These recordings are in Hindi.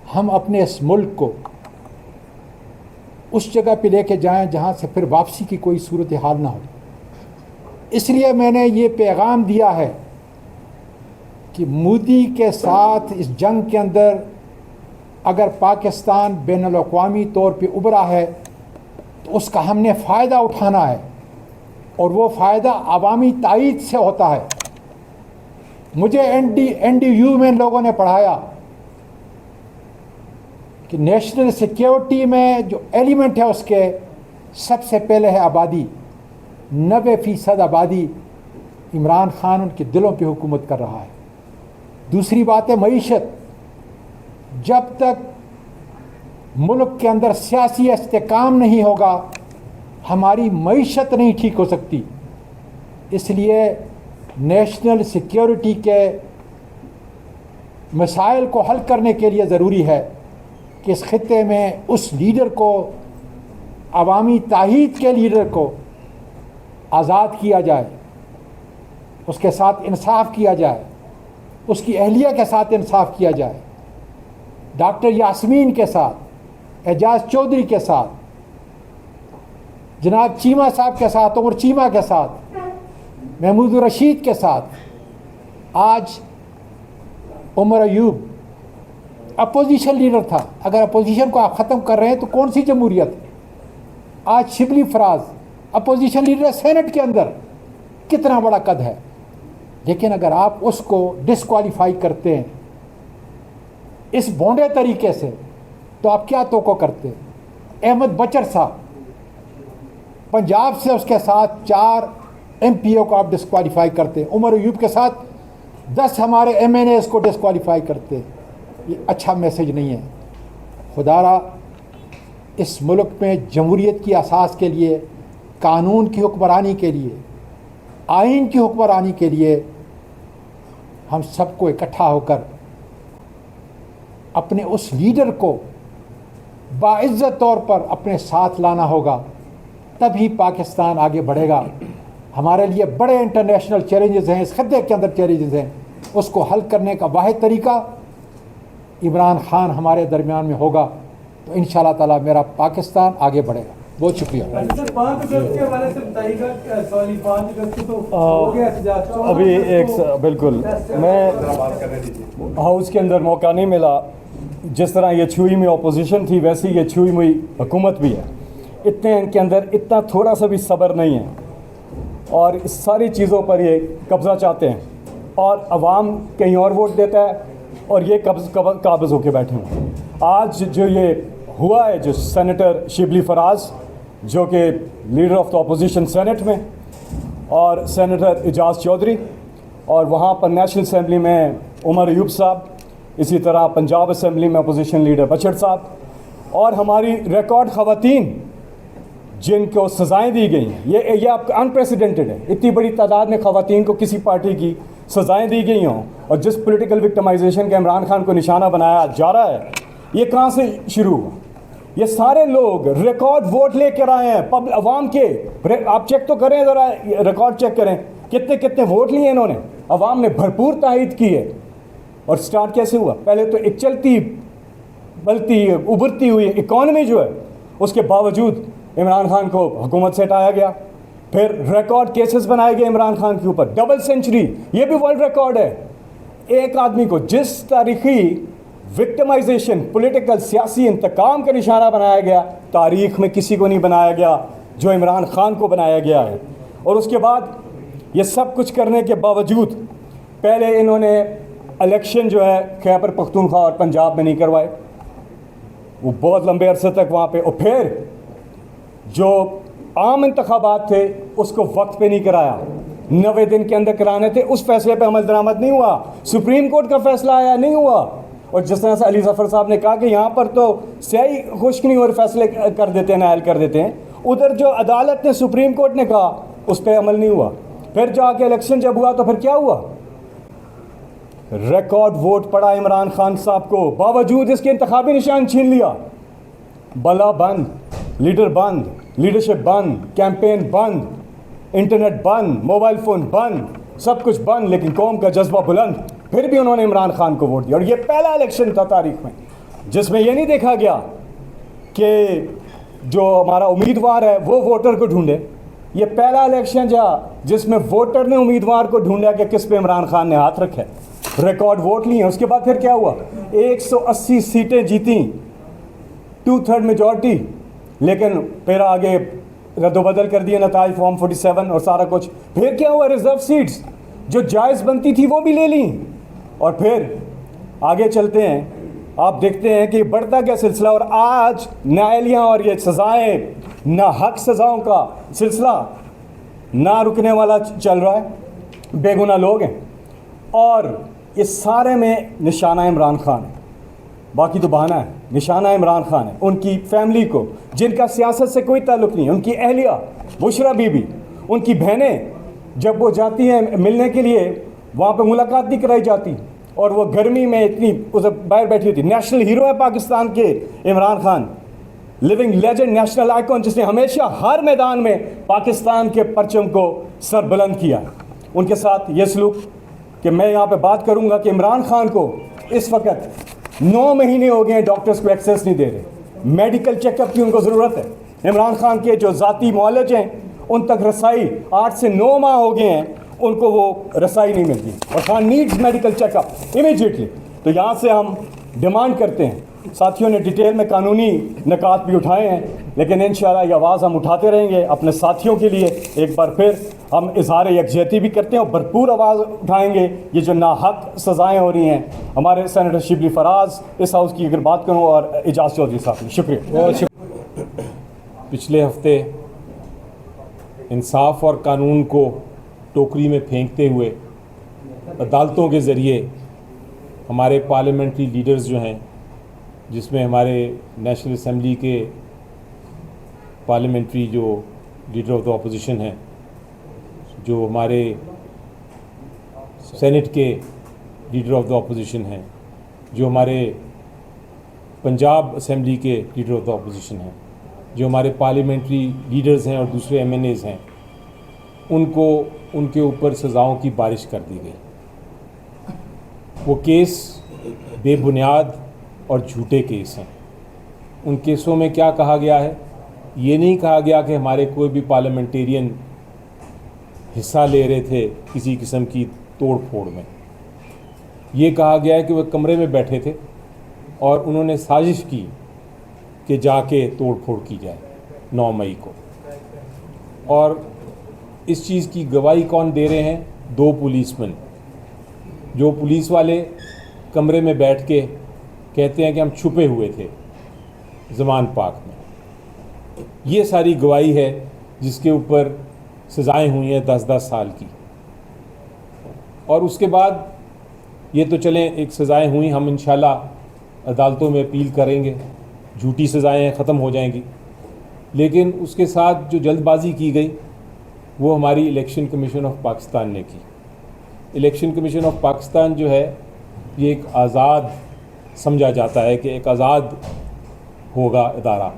हम अपने इस मुल्क को उस जगह पे लेके जाएं जहां से फिर वापसी की कोई सूरत हाल ना हो। इसलिए मैंने ये पैगाम दिया है कि मोदी के साथ इस जंग के अंदर अगर पाकिस्तान बैनुल-अक़वामी तौर पे उभरा है तो उसका हमने फ़ायदा उठाना है, और वो फ़ायदा अवामी तायीद से होता है। मुझे NDU में लोगों ने पढ़ाया कि नेशनल सिक्योरिटी में जो एलिमेंट है उसके सबसे पहले है आबादी। 90% आबादी इमरान खान उनके दिलों पे हुकूमत कर रहा है। दूसरी बात है मईशत। जब तक मुल्क के अंदर सियासी इस्तेकाम नहीं होगा हमारी मईशत नहीं ठीक हो सकती। इसलिए नेशनल सिक्योरिटी के मसाइल को हल करने के लिए ज़रूरी है कि इस खित्ते में उस लीडर को, अवामी ताहीद के लीडर को आज़ाद किया जाए, उसके साथ इंसाफ किया जाए, उसकी अहलिया के साथ इंसाफ किया जाए। डॉक्टर यास्मीन के साथ, एजाज चौधरी के साथ, जनाब चीमा साहब के साथ, उमर चीमा के साथ, महमूद रशीद के साथ। आज उमर अयूब अपोजिशन लीडर था। अगर अपोजिशन को आप ख़त्म कर रहे हैं तो कौन सी जमहूरियत है? आज शिबली फराज अपोजिशन लीडर है सेनेट के अंदर, कितना बड़ा कद है। लेकिन अगर आप उसको डिस्क्वालीफाई करते हैं इस भोंडे तरीके से तो आप क्या तोको करते हैं? अहमद बचर साहब पंजाब से, उसके साथ 4 MPO को आप डिस्क्वालीफाई करते हैं। उमर अयूब के साथ 10 हमारे MNAs को डिस्क्वालीफाई करते हैं। ये अच्छा मैसेज नहीं है। खुदारा इस मुल्क में जमहूरियत की असास के लिए, कानून की हुक्मरानी के लिए, आइन की हुक्मरानी के लिए हम सबको इकट्ठा होकर अपने उस लीडर को बाइज्जत तौर पर अपने साथ लाना होगा, तभी पाकिस्तान आगे बढ़ेगा। हमारे लिए बड़े इंटरनेशनल चैलेंजेस हैं, इस खत्ते के अंदर चैलेंजेस हैं, उसको हल करने का वाहिद तरीका इमरान खान हमारे दरमियान में होगा तो इंशाअल्लाह ताला मेरा पाकिस्तान आगे बढ़ेगा। बहुत शुक्रिया। अभी बिल्कुल मैं हाउस के अंदर मौका नहीं मिला। जिस तरह ये छुई में अपोजिशन थी वैसी ये छुई हुई हुकूमत भी है। इतने इनके अंदर इतना थोड़ा सा भी सब्र नहीं है और इस सारी चीज़ों पर ये कब्ज़ा चाहते हैं और अवाम कहीं और वोट देता है और ये काबिज़ होके बैठे हुए। आज जो ये हुआ है, जो सेनेटर शिबली फराज जो कि leader of the opposition senate में, और सेनेटर एजाज चौधरी, और वहाँ पर नेशनल असम्बली में उमर अयूब साहब, इसी तरह पंजाब असम्बली में अपोजिशन लीडर बचड़ साहब, और हमारी रिकॉर्ड ख़वातीन जिनको सज़ाएँ दी गई हैं। ये आपका अनप्रेसिडेंटेड है। इतनी बड़ी तादाद में ख़वातीन को किसी पार्टी की सज़ाएँ दी गई हों और जिस पॉलिटिकल विक्टिमाइजेशन का इमरान खान को निशाना बनाया जा रहा है, ये कहाँ से शुरू हुआ? ये सारे लोग रिकॉर्ड वोट लेकर आए हैं अवाम के। आप चेक तो करें ज़रा, रिकॉर्ड चेक करें कितने कितने वोट लिए इन्होंने। अवाम ने भरपूर तायद की है। और स्टार्ट कैसे हुआ? पहले तो एक चलती बलती उभरती हुई इकॉनमी जो है उसके बावजूद इमरान खान को हुकूमत से हटाया गया। फिर रिकॉर्ड केसेस बनाए गए इमरान खान के ऊपर, डबल सेंचुरी, ये भी वर्ल्ड रिकॉर्ड है। एक आदमी को जिस तारीखी विक्टिमाइजेशन, पॉलिटिकल सियासी इंतकाम का निशाना बनाया गया, तारीख में किसी को नहीं बनाया गया जो इमरान खान को बनाया गया है। और उसके बाद ये सब कुछ करने के बावजूद पहले इन्होंने इलेक्शन जो है खैबर पख्तूनख्वा और पंजाब में नहीं करवाए, वो बहुत लंबे अरसे तक वहाँ पे, और फिर जो आम इंतखाबात थे उसको वक्त पे नहीं कराया, 90 दिन के अंदर कराने थे। उस फैसले पे अमल दरामद नहीं हुआ, सुप्रीम कोर्ट का फैसला आया नहीं हुआ। और जिस तरह से अली ज़फ़र साहब ने कहा कि यहाँ पर तो स्याही खुश्क नहीं और फैसले कर देते हैं, नायल कर देते हैं, उधर जो अदालत ने, सुप्रीम कोर्ट ने कहा उस पर अमल नहीं हुआ। फिर जाके इलेक्शन जब हुआ तो फिर क्या हुआ? रिकॉर्ड वोट पड़ा इमरान खान साहब को, बावजूद इसके इंतखाबी निशान छीन लिया। बला बंद, लीडर बंद, लीडरशिप बंद, कैंपेन बंद, इंटरनेट बंद, मोबाइल फ़ोन बंद, सब कुछ बंद, लेकिन कौम का जज्बा बुलंद। फिर भी उन्होंने इमरान खान को वोट दिया और ये पहला इलेक्शन था तारीख में। जिसमें ये नहीं देखा गया कि जो हमारा उम्मीदवार है वो वोटर को ढूंढे। ये पहला इलेक्शन जिसमें वोटर ने उम्मीदवार को ढूंढा कि किस पे इमरान खान ने हाथ रखा है, रिकॉर्ड वोट लिए। उसके बाद फिर क्या हुआ, 180 सीटें जीती, 2/3 मेजॉरिटी, लेकिन फिर आगे रद्दोबदल कर दिए नताज, फॉर्म 47 और सारा कुछ। फिर क्या हुआ, रिजर्व सीट्स जो जायज़ बनती थी वो भी ले ली। और फिर आगे चलते हैं, आप देखते हैं कि बढ़ता क्या सिलसिला। और आज न्यायालयों और ये सज़ाएं, ना हक सज़ाओं का सिलसिला ना रुकने वाला चल रहा है। बेगुनाह लोग हैं और इस सारे में निशाना इमरान खान है, बाकी तो बहाना है। निशाना इमरान खान है, उनकी फैमिली को, जिनका सियासत से कोई ताल्लुक़ नहीं है, उनकी अहलिया बुशरा बीबी, उनकी बहनें जब वो जाती हैं मिलने के लिए, वहाँ पे मुलाकात नहीं कराई जाती। और वो गर्मी में इतनी उसे बाहर बैठी थी। नेशनल हीरो है पाकिस्तान के Imran Khan, living legend, national icon, जिसने हमेशा हर मैदान में पाकिस्तान के परचम को सर बुलंद किया। उनके साथ ये सलूक कि मैं यहाँ पे बात करूँगा कि इमरान खान को इस वक्त 9 महीने हो गए हैं डॉक्टर्स को एक्सेस नहीं दे रहे, मेडिकल चेकअप की उनको ज़रूरत है। इमरान खान के जो ज़ाती मौलज हैं उन तक रसाई 8 से 9 माह हो गए हैं, उनको वो रसाई नहीं मिलती और Khan needs medical checkup immediately. तो यहाँ से हम डिमांड करते हैं, साथियों ने डिटेल में कानूनी निकात भी उठाए हैं, लेकिन इंशाल्लाह ये आवाज़ हम उठाते रहेंगे अपने साथियों के लिए। एक बार फिर हम इजहार यकजहती भी करते हैं और भरपूर आवाज़ उठाएंगे। ये जो नाहक सज़ाएँ हो रही हैं, हमारे सेनेटर शिबली फराज इस हाउस की अगर बात करूँ और एजाज चौधरी साहब की, शुक्रिया, बहुत शुक्रिया। पिछले हफ्ते इंसाफ और कानून को टोकरी में फेंकते हुए अदालतों के ज़रिए हमारे पार्लियामेंट्री लीडर्स जो हैं, जिसमें हमारे नेशनल असम्बली के पार्लियामेंट्री जो लीडर ऑफ द अपोजिशन हैं, जो हमारे सेनेट के लीडर ऑफ द अपोजिशन हैं, जो हमारे पंजाब असम्बली के लीडर ऑफ द अपोजिशन हैं, जो हमारे पार्लियामेंट्री लीडर्स हैं और दूसरे MNAs हैं, उनको उनके ऊपर सज़ाओं की बारिश कर दी गई। वो केस बेबुनियाद और झूठे केस हैं। उन केसों में क्या कहा गया है, ये नहीं कहा गया कि हमारे कोई भी पार्लियामेंटेरियन हिस्सा ले रहे थे किसी किस्म की तोड़ फोड़ में। ये कहा गया है कि वह कमरे में बैठे थे और उन्होंने साजिश की कि जाके तोड़ फोड़ की जाए 9 मई को। और इस चीज़ की गवाही कौन दे रहे हैं, 2 पुलिसमैन, जो पुलिस वाले कमरे में बैठ के कहते हैं कि हम छुपे हुए थे ज़मान पार्क में। ये सारी गवाही है जिसके ऊपर सज़ाएं हुई हैं 10-10 साल की। और उसके बाद ये तो चलें, एक सज़ाएं हुई, हम इंशाल्लाह अदालतों में अपील करेंगे, झूठी सज़ाएं ख़त्म हो जाएंगी। लेकिन उसके साथ जो जल्दबाजी की गई वो हमारी इलेक्शन कमीशन ऑफ पाकिस्तान ने की। इलेक्शन कमीशन ऑफ पाकिस्तान जो है ये एक आज़ाद समझा जाता है कि एक आज़ाद होगा इदारा,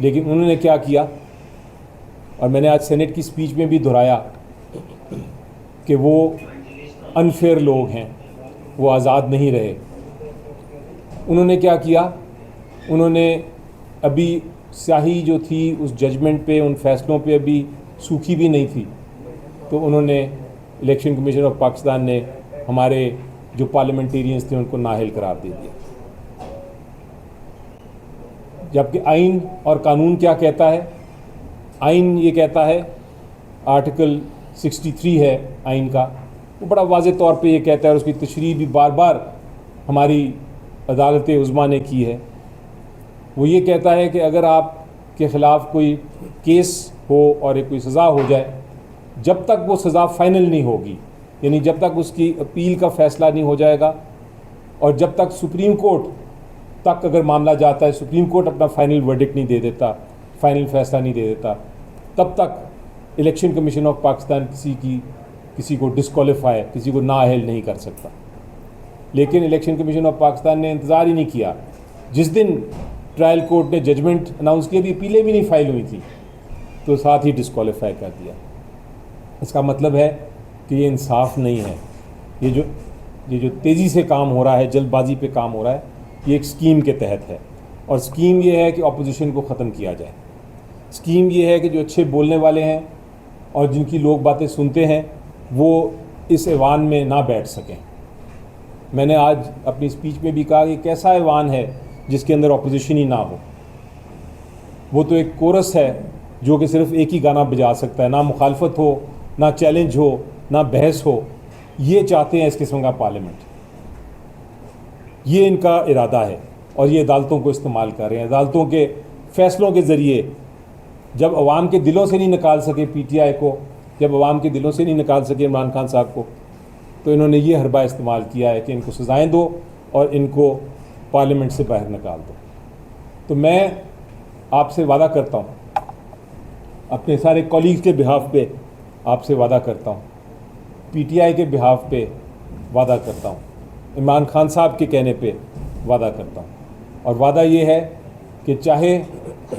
लेकिन उन्होंने क्या किया, और मैंने आज सेनेट की स्पीच में भी दोहराया कि वो अनफेयर लोग हैं, वो आज़ाद नहीं रहे। उन्होंने क्या किया, उन्होंने अभी स्याही जो थी उस जजमेंट पे, उन फैसलों पे अभी सूखी भी नहीं थी, तो उन्होंने इलेक्शन कमीशन ऑफ पाकिस्तान ने हमारे जो पार्लियामेंटेरियंस थे उनको नाअहल करार दे दिया। जबकि आइन और कानून क्या कहता है, आइन ये कहता है, आर्टिकल 63 है आइन का, वो बड़ा वाज़ेह तौर पे ये कहता है, और उसकी तशरीह भी बार बार हमारी अदालत उज़्मा ने की है। वो ये कहता है कि अगर आपके ख़िलाफ़ कोई केस हो और कोई सज़ा हो जाए, जब तक वो सज़ा फ़ाइनल नहीं होगी, यानी जब तक उसकी अपील का फ़ैसला नहीं हो जाएगा और जब तक सुप्रीम कोर्ट तक अगर मामला जाता है, सुप्रीम कोर्ट अपना फ़ाइनल वर्डिक्ट नहीं दे देता, फ़ाइनल फ़ैसला नहीं दे देता, तब तक इलेक्शन कमीशन ऑफ पाकिस्तान किसी को डिस्क्वालीफाई, किसी को नाअहल नहीं कर सकता। लेकिन इलेक्शन कमीशन ऑफ पाकिस्तान ने इंतज़ार ही नहीं किया। जिस दिन ट्रायल कोर्ट ने जजमेंट अनाउंस किया, भी अपीलें भी नहीं फाइल हुई थी, तो साथ ही डिस्क्वालीफाई कर दिया। इसका मतलब है कि ये इंसाफ नहीं है। ये जो तेज़ी से काम हो रहा है, जल्दबाजी पे काम हो रहा है, ये एक स्कीम के तहत है, और स्कीम ये है कि अपोजिशन को ख़त्म किया जाए। स्कीम ये है कि जो अच्छे बोलने वाले हैं और जिनकी लोग बातें सुनते हैं वो इस ऐवान में ना बैठ सकें। मैंने आज अपनी स्पीच में भी कहा कि कैसा ऐवान है जिसके अंदर अपोजिशन ही ना हो। वो तो एक कोरस है जो कि सिर्फ एक ही गाना बजा सकता है, ना मुखालफत हो, ना चैलेंज हो, ना बहस हो। ये चाहते हैं इस किस्म का पार्लियामेंट, ये इनका इरादा है, और ये अदालतों को इस्तेमाल कर रहे हैं। अदालतों के फ़ैसलों के ज़रिए जब अवाम के दिलों से नहीं निकाल सके पीटीआई को, जब अवाम के दिलों से नहीं निकाल सके इमरान खान साहब को, तो इन्होंने ये हरबा इस्तेमाल किया है कि इनको सज़ाएँ दो और इनको पार्लियामेंट से बाहर निकाल दो। तो मैं आपसे वादा करता हूँ, अपने सारे कॉलीग के बिहाफ पे आपसे वादा करता हूँ, पीटीआई के बिहाफ पे वादा करता हूँ, इमरान खान साहब के कहने पे वादा करता हूँ, और वादा ये है कि चाहे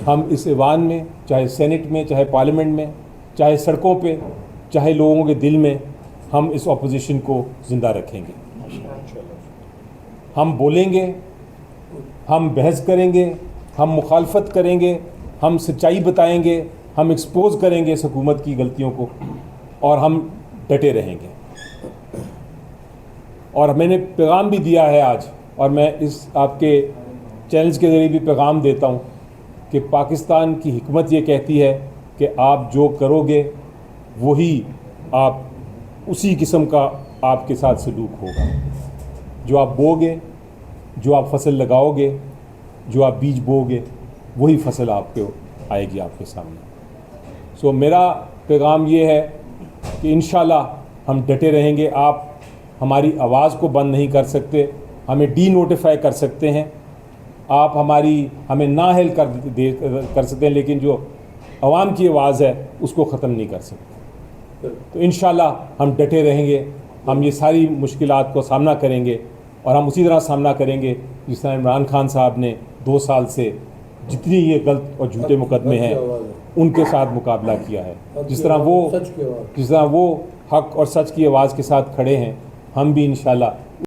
हम इस ऐवान में, चाहे सेनेट में, चाहे पार्लियामेंट में, चाहे सड़कों पे, चाहे लोगों के दिल में, हम इस अपोजिशन को ज़िंदा रखेंगे। हम बोलेंगे, हम बहस करेंगे, हम मुखालफत करेंगे, हम सच्चाई बताएंगे, हम एक्सपोज करेंगे इस हुकूमत की गलतियों को, और हम डटे रहेंगे। और मैंने पैगाम भी दिया है आज, और मैं इस आपके चैनल्स के ज़रिए भी पैगाम देता हूँ कि पाकिस्तान की हिकमत ये कहती है कि आप जो करोगे वही आप, उसी किस्म का आपके साथ सलूक होगा। जो आप बोगे, जो आप फसल लगाओगे, जो आप बीज बोगे, वही फसल आपके आएगी आपके सामने। सो मेरा पैगाम ये है कि इंशाल्लाह हम डटे रहेंगे। आप हमारी आवाज़ को बंद नहीं कर सकते, हमें डी नोटिफाई कर सकते हैं, आप हमें नाअहल कर सकते हैं, लेकिन जो आवाम की आवाज़ है उसको ख़त्म नहीं कर सकते। तो इंशाल्लाह हम डटे रहेंगे, हम ये सारी मुश्किलात को सामना करेंगे, और हम उसी तरह सामना करेंगे जिस तरह इमरान खान साहब ने 2 साल से जितनी ये गलत और झूठे मुकदमे हैं उनके साथ मुकाबला किया है। जिस तरह वो हक और सच की आवाज़ के साथ खड़े हैं, हम भी इंशाल्लाह